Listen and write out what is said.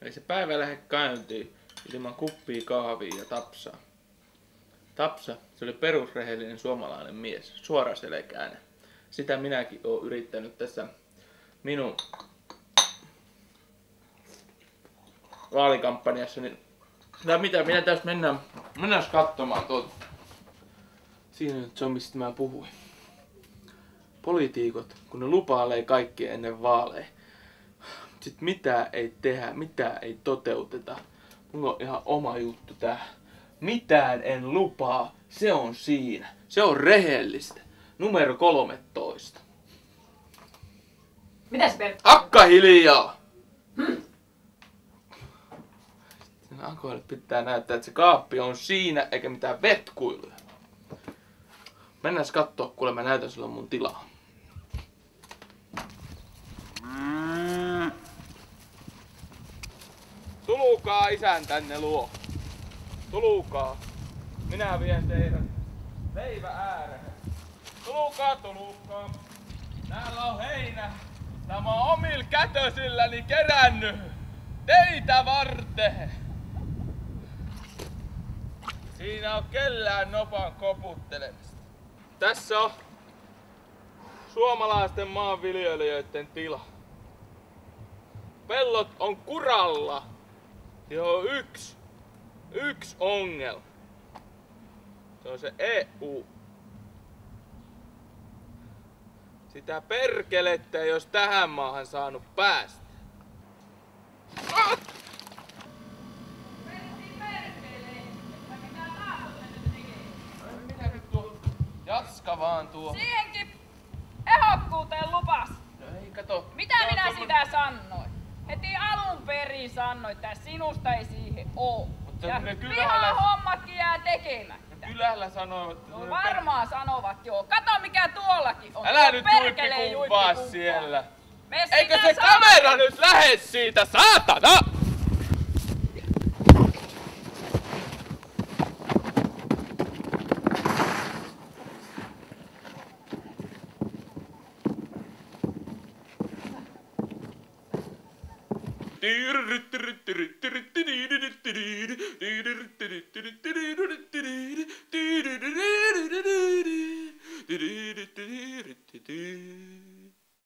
Ei se päivä lähde käyntiin ilman kuppia kahvia ja Tapsaa. Tapsa, se oli perusrehellinen suomalainen mies, suoraselkäinen. Sitä minäkin oon yrittänyt tässä minun vaalikampanjassani. Tai mitä, minä tässä mennään katsomaan tuolta. Siinä nyt se on, mistä mä puhuin. Poliitikot, kun ne lupailee kaikkea ennen vaaleja. Sitten mitään ei tehdä, mitään ei toteuteta. Mulla on ihan oma juttu tää. Mitään en lupaa, se on siinä. Se on rehellistä. Numero 13. Mitäs Perttu? Akka hiljaa! Sitten Akoille pitää näyttää, että se kaappi on siinä eikä mitään vetkuiluja. Mennään kattoo, kuule mä näytän sulle mun tilaa. Tulukaa isän tänne luo. Tulukaa. Minä vien teidät leivä ääreen. Tulukaa, tulukaa. Täällä on heinä. Tämä on omilla kätösilläni kerännyt teitä varten. Siinä on kellään nopan koputtelemista. Tässä on suomalaisten maanviljelijöiden tila. Pellot on kuralla. Siinä on yksi ongelma. Se on se EU. Sitä perkelettä ei jos tähän maahan saanut päästä. Mitä nyt tuo Jaska vaan tuo? Siihenkin ehokkuuteen lupas. No ei kato. Mitä minä sitä sanoin? Heti alun perin sanoin, että sinusta ei siihen oo. Mutta Ja ne vihan hommatkin jää tekemättä. Kylällä sanoivat, että... No varmaan sanovat joo. Kato mikä tuollakin on. Älä Se nyt perkelee juippikumpaa siellä. Me Eikö sitä se kamera nyt lähde siitä, saatana?